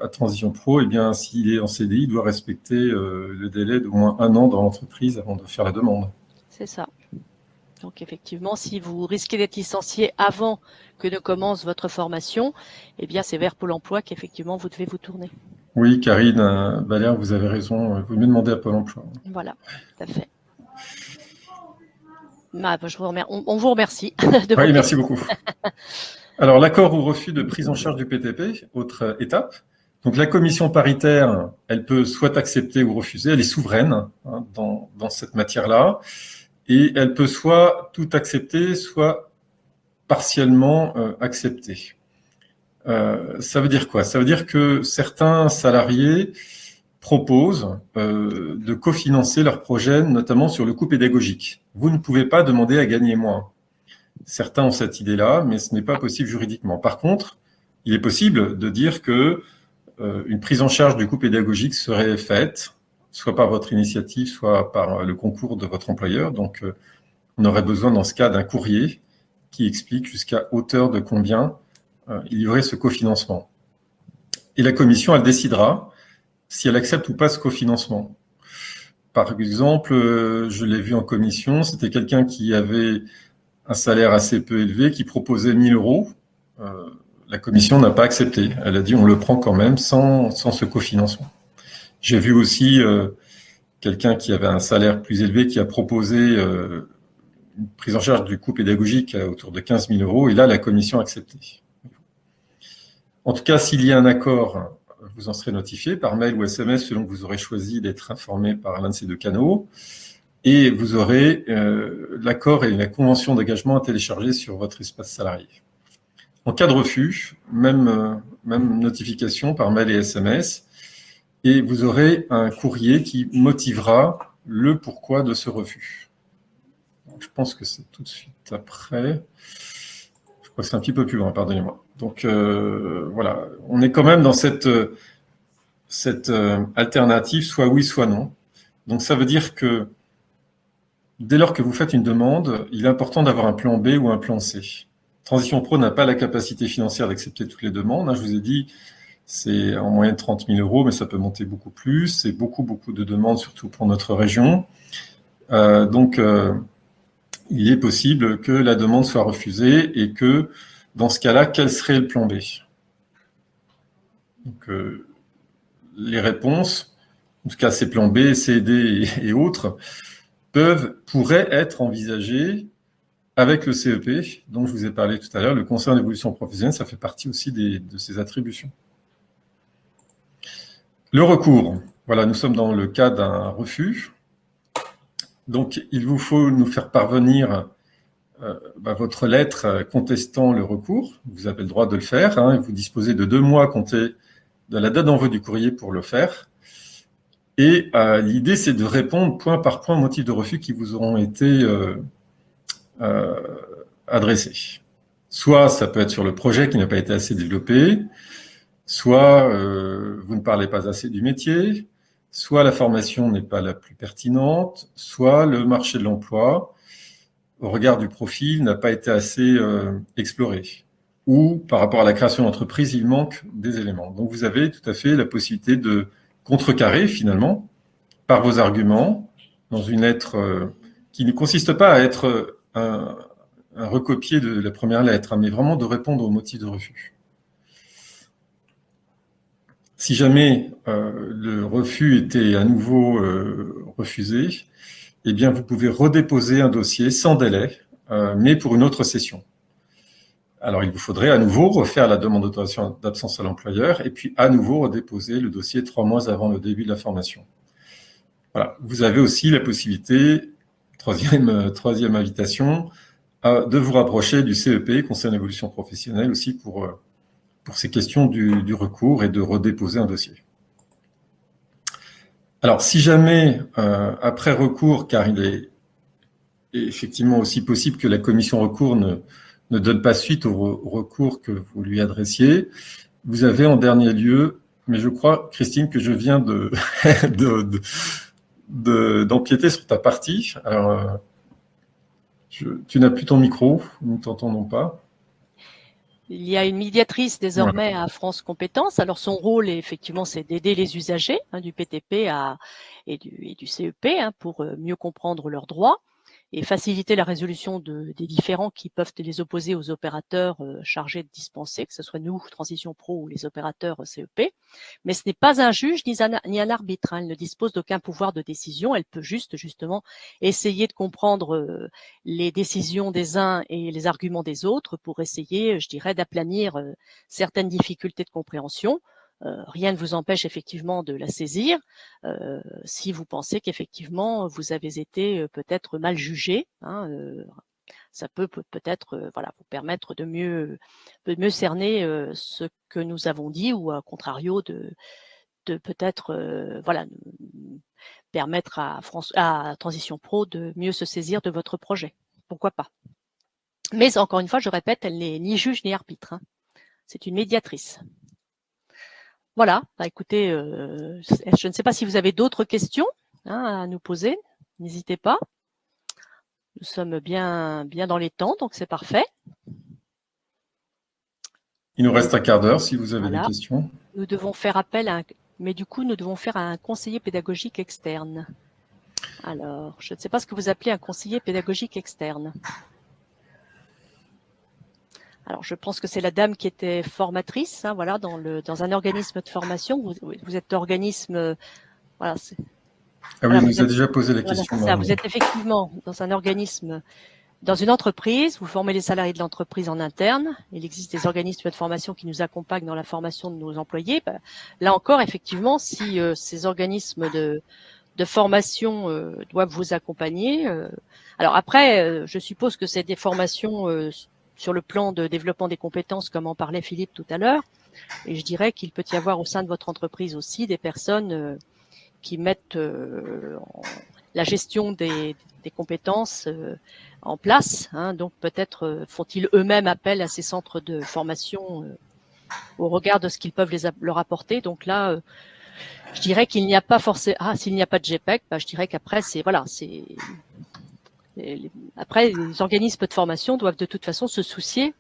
à Transition Pro, eh bien, s'il est en CDI, il doit respecter le délai d'au moins 1 an dans l'entreprise avant de faire la demande. C'est ça. Donc, effectivement, si vous risquez d'être licencié avant que ne commence votre formation, eh bien, c'est vers Pôle emploi qu'effectivement, vous devez vous tourner. Oui, Karine Valère, vous avez raison. Vous mieux demander à Pôle emploi. Voilà, tout à fait. On vous remercie. Oui, merci beaucoup. Alors, l'accord ou refus de prise en charge du PTP, autre étape. Donc, la commission paritaire, elle peut soit accepter ou refuser. Elle est souveraine dans cette matière-là. Et elle peut soit tout accepter, soit partiellement accepter. Ça veut dire quoi? Ça veut dire que certains salariés proposent de cofinancer leurs projets, notamment sur le coût pédagogique. Vous ne pouvez pas demander à gagner moins. Certains ont cette idée-là, mais ce n'est pas possible juridiquement. Par contre, il est possible de dire que une prise en charge du coût pédagogique serait faite soit par votre initiative, soit par le concours de votre employeur. Donc, on aurait besoin dans ce cas d'un courrier qui explique jusqu'à hauteur de combien il y aurait ce cofinancement. Et la commission, elle décidera si elle accepte ou pas ce cofinancement. Par exemple, je l'ai vu en commission, c'était quelqu'un qui avait un salaire assez peu élevé, qui proposait 1 000 euros. La commission n'a pas accepté. Elle a dit on le prend quand même sans ce cofinancement. J'ai vu aussi quelqu'un qui avait un salaire plus élevé qui a proposé une prise en charge du coût pédagogique à autour de 15 000 euros, et là, la commission a accepté. En tout cas, s'il y a un accord, vous en serez notifié par mail ou SMS selon que vous aurez choisi d'être informé par l'un de ces deux canaux, et vous aurez l'accord et la convention d'engagement à télécharger sur votre espace salarié. En cas de refus, même notification par mail et SMS, et vous aurez un courrier qui motivera le pourquoi de ce refus. Je pense que c'est tout de suite après. Je crois que c'est un petit peu plus loin, pardonnez-moi. Donc voilà, on est quand même dans cette alternative, soit oui, soit non. Donc ça veut dire que dès lors que vous faites une demande, il est important d'avoir un plan B ou un plan C. Transition Pro n'a pas la capacité financière d'accepter toutes les demandes. Je vous ai dit, c'est en moyenne 30 000 euros, mais ça peut monter beaucoup plus. C'est beaucoup de demandes, surtout pour notre région. Donc, il est possible que la demande soit refusée et que, dans ce cas-là, quel serait le plan B? Donc, les réponses, en tout cas ces plans B, C, D et autres, pourraient être envisagées avec le CEP, dont je vous ai parlé tout à l'heure. Le conseil en évolution professionnelle, ça fait partie aussi de ses attributions. Le recours. Voilà, nous sommes dans le cas d'un refus. Donc, il vous faut nous faire parvenir votre lettre contestant le recours. Vous avez le droit de le faire. Vous disposez de 2 mois à compter de la date d'envoi du courrier pour le faire. Et l'idée, c'est de répondre point par point aux motifs de refus qui vous auront été adressés. Soit ça peut être sur le projet qui n'a pas été assez développé, soit vous ne parlez pas assez du métier, soit la formation n'est pas la plus pertinente, soit le marché de l'emploi, au regard du profil, n'a pas été assez exploré. Ou par rapport à la création d'entreprise, il manque des éléments. Donc vous avez tout à fait la possibilité de contrecarrer finalement par vos arguments dans une lettre qui ne consiste pas à être un recopier de la première lettre, mais vraiment de répondre au motif de refus. Si jamais le refus était à nouveau refusé, eh bien vous pouvez redéposer un dossier sans délai, mais pour une autre session. Alors, il vous faudrait à nouveau refaire la demande d'autorisation d'absence à l'employeur et puis à nouveau redéposer le dossier 3 mois avant le début de la formation. Voilà. Vous avez aussi la possibilité, troisième invitation, de vous rapprocher du CEP, Conseil d'évolution professionnelle, aussi pour ces questions du recours et de redéposer un dossier. Alors, si jamais, après recours, car il est effectivement aussi possible que la commission recours ne donne pas suite au recours que vous lui adressiez, vous avez en dernier lieu, mais je crois, Christine, que je viens d'empiéter sur ta partie. Alors, tu n'as plus ton micro, nous ne t'entendons pas. Il y a une médiatrice désormais à France Compétences. Alors son rôle, effectivement, c'est d'aider les usagers du PTP et du CEP pour mieux comprendre leurs droits et faciliter la résolution des différends qui peuvent les opposer aux opérateurs chargés de dispenser, que ce soit nous, Transition Pro, ou les opérateurs CEP. Mais ce n'est pas un juge ni un arbitre. Elle ne dispose d'aucun pouvoir de décision. Elle peut justement essayer de comprendre les décisions des uns et les arguments des autres pour essayer, je dirais, d'aplanir certaines difficultés de compréhension. Rien ne vous empêche effectivement de la saisir si vous pensez qu'effectivement vous avez été peut-être mal jugé. Ça peut peut-être voilà, vous permettre de mieux cerner ce que nous avons dit ou à contrario de peut-être voilà, permettre à Transition Pro de mieux se saisir de votre projet. Pourquoi pas? Mais encore une fois, je répète, elle n'est ni juge ni arbitre. C'est une médiatrice. Voilà, bah, écoutez, je ne sais pas si vous avez d'autres questions à nous poser, n'hésitez pas. Nous sommes bien dans les temps, donc c'est parfait. Il nous reste un quart d'heure si vous avez des Voilà. questions. Nous devons faire appel à mais du coup, nous devons faire un conseiller pédagogique externe. Alors, je ne sais pas ce que vous appelez un conseiller pédagogique externe. Alors, je pense que c'est la dame qui était formatrice, voilà, dans un organisme de formation. Vous êtes organisme, voilà. Ah oui, Voilà, il vous nous a êtes, déjà posé la voilà, question. c'est ça. Vous êtes effectivement dans un organisme, dans une entreprise. Vous formez les salariés de l'entreprise en interne. Il existe des organismes de formation qui nous accompagnent dans la formation de nos employés. Là encore, effectivement, si ces organismes de formation doivent vous accompagner. Alors après, je suppose que c'est des formations sur le plan de développement des compétences, comme en parlait Philippe tout à l'heure. Et je dirais qu'il peut y avoir au sein de votre entreprise aussi des personnes qui mettent la gestion des compétences en place. Donc peut-être font-ils eux-mêmes appel à ces centres de formation au regard de ce qu'ils peuvent leur apporter. Donc là, je dirais qu'il n'y a pas forcément. S'il n'y a pas de GPEC, je dirais qu'après après les organismes de formation doivent de toute façon se soucier,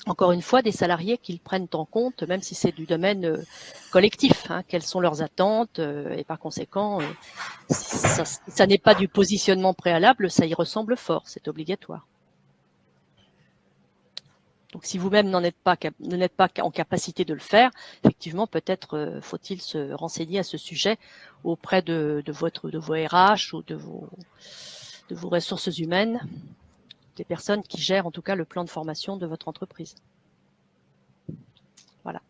encore une fois, des salariés qu'ils prennent en compte, même si c'est du domaine collectif. Quelles sont leurs attentes et par conséquent, si ça n'est pas du positionnement préalable, ça y ressemble fort, c'est obligatoire. Donc, si vous-même n'êtes pas en capacité de le faire, effectivement, peut-être faut-il se renseigner à ce sujet auprès de vos RH ou de vos ressources humaines, des personnes qui gèrent en tout cas le plan de formation de votre entreprise. Voilà.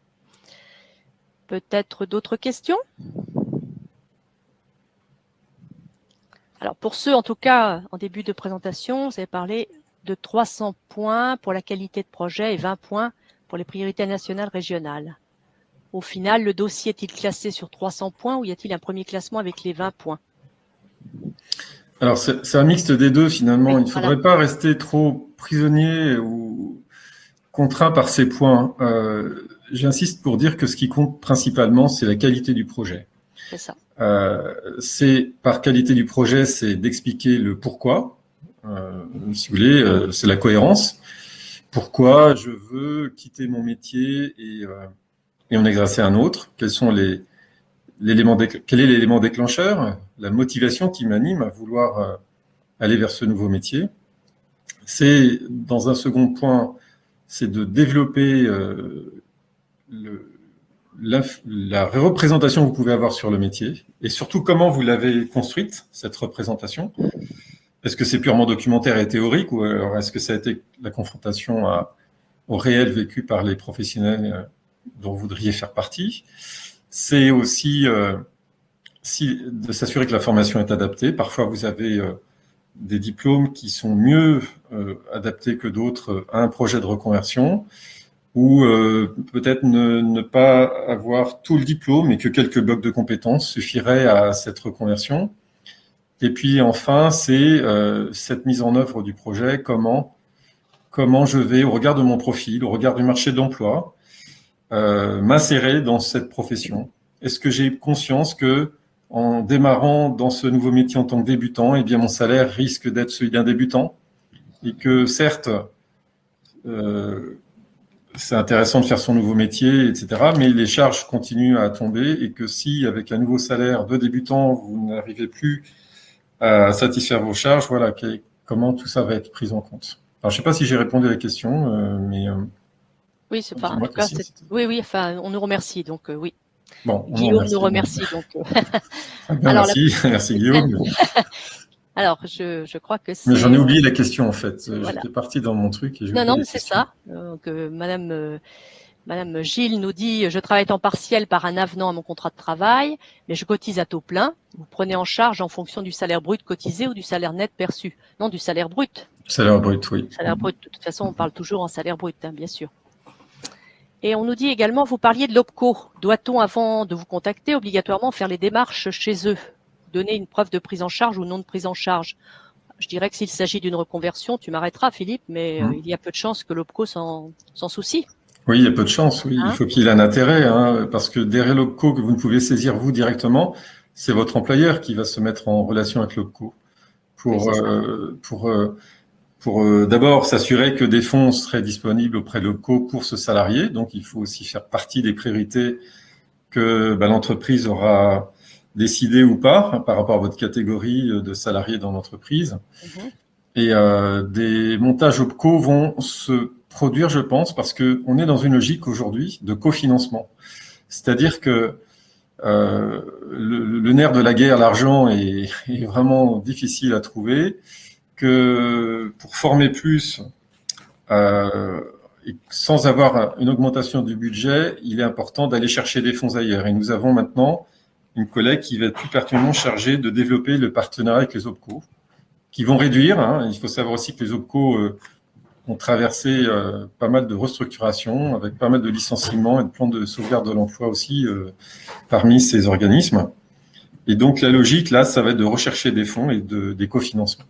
Peut-être d'autres questions? Alors, pour ceux, en tout cas, en début de présentation, vous avez parlé de 300 points pour la qualité de projet et 20 points pour les priorités nationales régionales. Au final, le dossier est-il classé sur 300 points ou y a-t-il un premier classement avec les 20 points? Alors, c'est un mixte des deux, finalement. Oui, Il ne faudrait pas rester trop prisonnier ou contraint par ces points. J'insiste pour dire que ce qui compte principalement, c'est la qualité du projet. C'est ça. Par qualité du projet, c'est d'expliquer le pourquoi. Si vous voulez, c'est la cohérence. Pourquoi je veux quitter mon métier et en exercer un autre? Quel est l'élément déclencheur? La motivation qui m'anime à vouloir aller vers ce nouveau métier. C'est, dans un second point, c'est de développer la représentation que vous pouvez avoir sur le métier et surtout comment vous l'avez construite, cette représentation. Est-ce que c'est purement documentaire et théorique ou alors est-ce que ça a été la confrontation au réel vécu par les professionnels dont vous voudriez faire partie? C'est aussi de s'assurer que la formation est adaptée. Parfois, vous avez des diplômes qui sont mieux adaptés que d'autres à un projet de reconversion, ou peut-être ne pas avoir tout le diplôme et que quelques blocs de compétences suffiraient à cette reconversion. Et puis enfin, c'est cette mise en œuvre du projet, comment je vais, au regard de mon profil, au regard du marché de l'emploi, m'insérer dans cette profession. Est-ce que j'ai conscience que en démarrant dans ce nouveau métier en tant que débutant, eh bien mon salaire risque d'être celui d'un débutant et que certes, c'est intéressant de faire son nouveau métier, etc. Mais les charges continuent à tomber et que si, avec un nouveau salaire de débutant, vous n'arrivez plus à satisfaire vos charges, voilà, comment tout ça va être pris en compte. Alors, je ne sais pas si j'ai répondu à la question, mais oui, c'est pas. En tout cas, oui. Enfin, on nous remercie, donc oui. Bon, Guillaume nous remercie, donc. Très bien, alors, merci Guillaume. Alors, je crois que c'est. Mais j'en ai oublié la question en fait. Voilà. J'étais parti dans mon truc et j'ai oublié. Non, c'est ça. Donc, Madame Gilles nous dit: je travaille temps partiel par un avenant à mon contrat de travail, mais je cotise à taux plein. Vous prenez en charge en fonction du salaire brut cotisé ou du salaire net perçu? Non, du salaire brut. Salaire brut, oui. Salaire brut. De toute façon, on parle toujours en salaire brut, bien sûr. Et on nous dit également, vous parliez de l'OPCO. Doit-on, avant de vous contacter, obligatoirement faire les démarches chez eux? Donner une preuve de prise en charge ou non de prise en charge? Je dirais que s'il s'agit d'une reconversion, tu m'arrêteras, Philippe, mais il y a peu de chances que l'OPCO s'en soucie. Oui, il y a peu de chance, oui. Il Hein? faut qu'il ait un intérêt, hein, parce que des locaux que vous ne pouvez saisir vous directement, c'est votre employeur qui va se mettre en relation avec l'OPCO Oui, pour, c'est ça. d'abord s'assurer que des fonds seraient disponibles auprès de l'OPCO pour ce salarié. Donc, il faut aussi faire partie des priorités que l'entreprise aura décidé ou pas, hein, par rapport à votre catégorie de salariés dans l'entreprise. Mhm. Et des montages OPCO vont se produire, je pense, parce que on est dans une logique aujourd'hui de cofinancement. C'est-à-dire que le nerf de la guerre, l'argent, est vraiment difficile à trouver, que pour former plus, et sans avoir une augmentation du budget, il est important d'aller chercher des fonds ailleurs. Et nous avons maintenant une collègue qui va être plus particulièrement chargée de développer le partenariat avec les OPCO, qui vont réduire. Hein. Il faut savoir aussi que les OPCO ont traversé pas mal de restructurations, avec pas mal de licenciements et de plans de sauvegarde de l'emploi aussi parmi ces organismes. Et donc la logique, là, ça va être de rechercher des fonds et des cofinancements.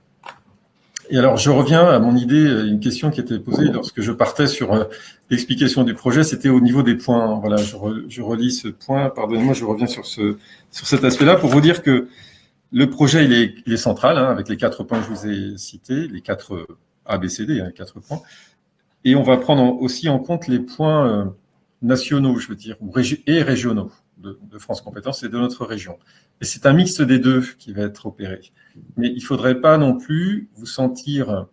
Et alors, je reviens à mon idée, une question qui était posée lorsque je partais sur l'explication du projet, c'était au niveau des points. Voilà, je relis ce point, pardonnez-moi, je reviens sur cet aspect-là pour vous dire que le projet, il est central, hein, avec les 4 points que je vous ai cités, les 4 A, B, C, D, hein, 4 points. Et on va prendre aussi en compte les points nationaux, je veux dire, et régionaux de France Compétences et de notre région. Et c'est un mix des deux qui va être opéré. Mais il ne faudrait pas non plus vous sentir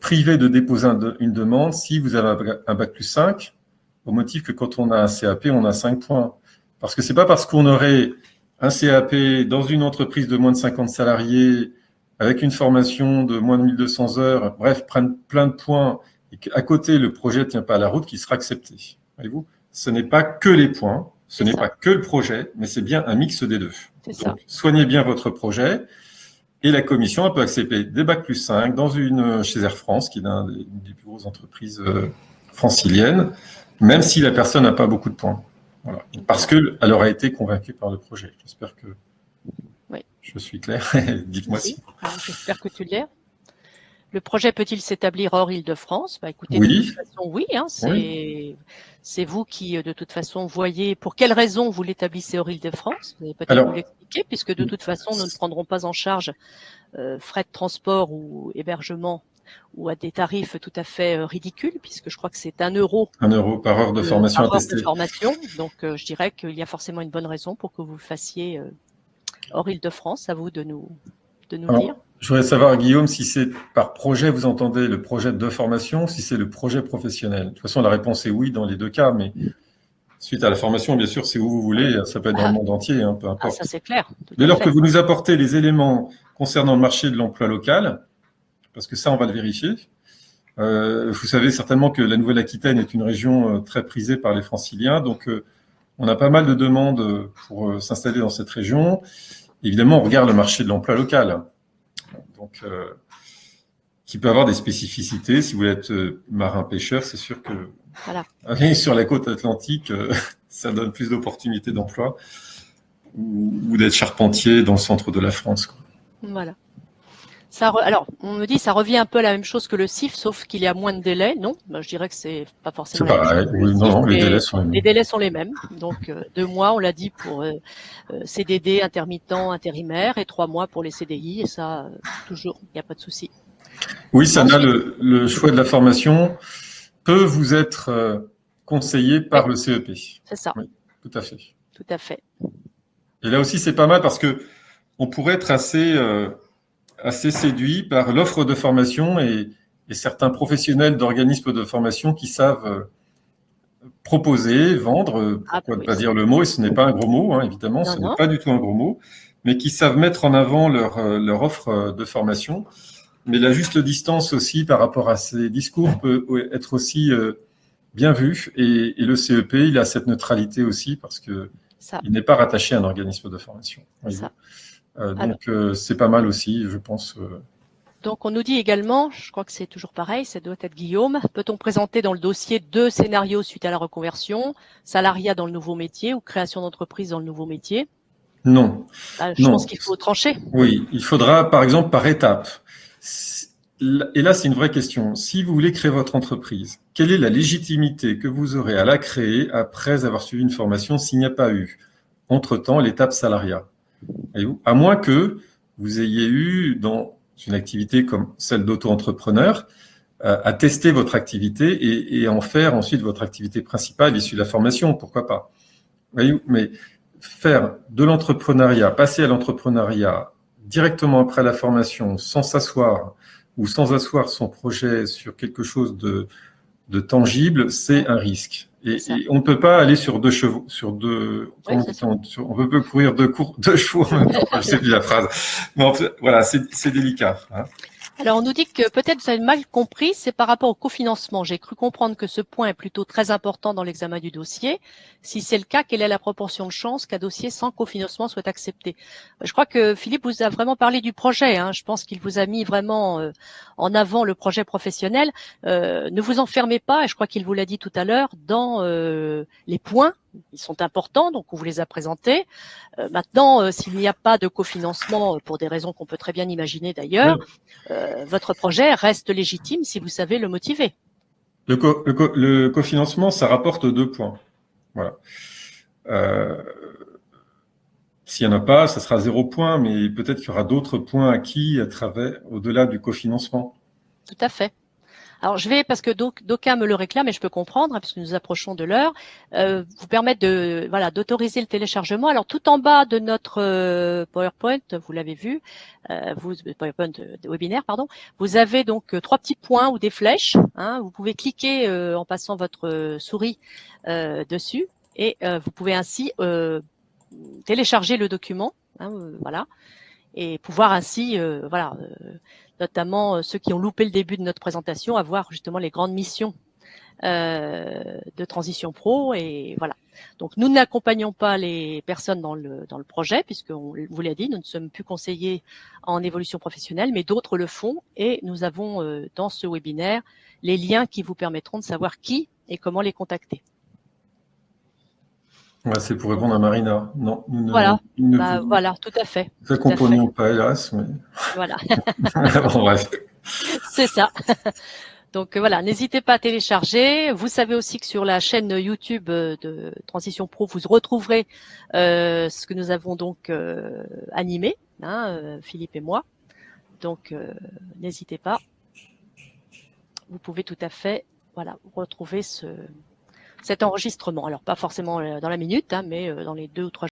privé de déposer une demande si vous avez un bac plus 5, au motif que quand on a un CAP, on a 5 points. Parce que c'est pas parce qu'on aurait un CAP dans une entreprise de moins de 50 salariés, avec une formation de moins de 1200 heures, bref, prendre plein de points, et qu'à côté, le projet ne tient pas à la route, qui sera accepté. Voyez-vous, ce n'est pas que les points, ce n'est pas que le projet, mais c'est bien un mix des deux. Donc, soignez bien votre projet. Et la commission peut accepter des bac plus 5 chez Air France, qui est une des plus grosses entreprises franciliennes, même si la personne n'a pas beaucoup de points. Voilà. Parce qu'elle aura été convaincue par le projet. J'espère que je suis clair. Dites-moi si. J'espère que tu l'es. Le projet peut-il s'établir hors Île-de-France? Écoutez, oui. De toute façon, oui. Hein, c'est vous qui, de toute façon, voyez pour quelles raisons vous l'établissez hors Île-de-France. Vous allez peut-être nous l'expliquer, puisque de toute façon, nous ne prendrons pas en charge frais de transport ou hébergement ou à des tarifs tout à fait ridicules, puisque je crois que c'est 1 euro. 1 euro par heure de formation attestée. Donc, je dirais qu'il y a forcément une bonne raison pour que vous le fassiez hors Île-de-France. À vous de nous dire. Je voudrais savoir, Guillaume, si c'est par projet, vous entendez le projet de formation, si c'est le projet professionnel. De toute façon, la réponse est oui dans les deux cas, mais suite à la formation, bien sûr, c'est où vous voulez, ça peut être dans le monde entier, hein, peu importe. Ça, c'est clair. Dès lors que vous nous apportez les éléments concernant le marché de l'emploi local, parce que ça, on va le vérifier. Vous savez certainement que la Nouvelle-Aquitaine est une région très prisée par les franciliens, donc on a pas mal de demandes pour s'installer dans cette région. Évidemment, on regarde le marché de l'emploi local, donc qui peut avoir des spécificités. Si vous voulez être marin-pêcheur, c'est sûr que aller sur la côte atlantique, ça donne plus d'opportunités d'emploi, ou d'être charpentier dans le centre de la France, quoi. Voilà. Alors, on me dit ça revient un peu à la même chose que le CIF, sauf qu'il y a moins de délais. Non, je dirais que c'est pas forcément la même chose. Oui, non, les délais sont les mêmes. Les délais sont les mêmes. Donc, 2 mois, on l'a dit, pour CDD, intermittent, intérimaire, et 3 mois pour les CDI. Et ça, toujours, il n'y a pas de souci. Oui, Sana, le choix de la formation peut vous être conseillé par le CEP. C'est ça. Oui, tout à fait. Tout à fait. Et là aussi, c'est pas mal parce que on pourrait être assez séduit par l'offre de formation et certains professionnels d'organismes de formation qui savent proposer, vendre, pourquoi ne pas dire le mot, et ce n'est pas un gros mot, hein, évidemment, ce n'est pas du tout un gros mot, mais qui savent mettre en avant leur offre de formation. Mais la juste distance aussi par rapport à ces discours peut être aussi bien vu, et le CEP, il a cette neutralité aussi parce que il n'est pas rattaché à un organisme de formation. Donc, c'est pas mal aussi, je pense. Donc, on nous dit également, je crois que c'est toujours pareil, ça doit être Guillaume, peut-on présenter dans le dossier 2 scénarios suite à la reconversion, salariat dans le nouveau métier ou création d'entreprise dans le nouveau métier? Non. Je pense qu'il faut trancher. Oui, il faudra, par exemple, par étapes. Et là, c'est une vraie question. Si vous voulez créer votre entreprise, quelle est la légitimité que vous aurez à la créer après avoir suivi une formation s'il n'y a pas eu, entre-temps, l'étape salariat? Voyez-vous, à moins que vous ayez eu, dans une activité comme celle d'auto-entrepreneur, à tester votre activité et en faire ensuite votre activité principale issue de la formation, pourquoi pas. Voyez-vous, mais faire de l'entrepreneuriat, passer à l'entrepreneuriat directement après la formation, sans s'asseoir ou sans asseoir son projet sur quelque chose de tangible, c'est un risque. Et on ne peut pas aller sur deux chevaux, Oui, on peut pas courir deux chevaux en même temps. Je sais plus la phrase. Mais en fait, voilà, c'est délicat. Hein. Alors, on nous dit que peut-être vous avez mal compris, c'est par rapport au cofinancement. J'ai cru comprendre que ce point est plutôt très important dans l'examen du dossier. Si c'est le cas, quelle est la proportion de chances qu'un dossier sans cofinancement soit accepté? Je crois que Philippe vous a vraiment parlé du projet. Hein. Je pense qu'il vous a mis vraiment en avant le projet professionnel. Ne vous enfermez pas, et je crois qu'il vous l'a dit tout à l'heure, dans les points. Ils sont importants, donc on vous les a présentés. Maintenant, s'il n'y a pas de cofinancement, pour des raisons qu'on peut très bien imaginer d'ailleurs, Oui. votre projet reste légitime si vous savez le motiver. Le cofinancement, ça rapporte 2 points. Voilà. S'il n'y en a pas, ça sera 0 point, mais peut-être qu'il y aura d'autres points acquis au-delà du cofinancement. Tout à fait. Alors, je vais, parce que d'aucuns me le réclament, et je peux comprendre, hein, puisque nous approchons de l'heure, vous permettre d'autoriser le téléchargement. Alors, tout en bas de notre PowerPoint, vous l'avez vu, PowerPoint de webinaire, pardon, vous avez donc 3 petits points ou des flèches. Hein, vous pouvez cliquer en passant votre souris dessus, et vous pouvez ainsi télécharger le document. Hein, voilà. Et pouvoir ainsi, notamment ceux qui ont loupé le début de notre présentation, avoir justement les grandes missions de Transition Pro. Et voilà. Donc, nous n'accompagnons pas les personnes dans le projet, puisqu'on vous l'a dit, nous ne sommes plus conseillers en évolution professionnelle, mais d'autres le font. Et nous avons dans ce webinaire les liens qui vous permettront de savoir qui et comment les contacter. Ouais, c'est pour répondre à Marina. Non, Voilà. nous ne vous Voilà, tout à fait. accompagnons pas, hélas, mais Voilà. bon, bref. C'est ça. Donc voilà, n'hésitez pas à télécharger. Vous savez aussi que sur la chaîne YouTube de Transition Pro, vous retrouverez ce que nous avons donc animé, hein, Philippe et moi. Donc n'hésitez pas. Vous pouvez tout à fait retrouver cet enregistrement. Alors pas forcément dans la minute, hein, mais dans les 2 ou 3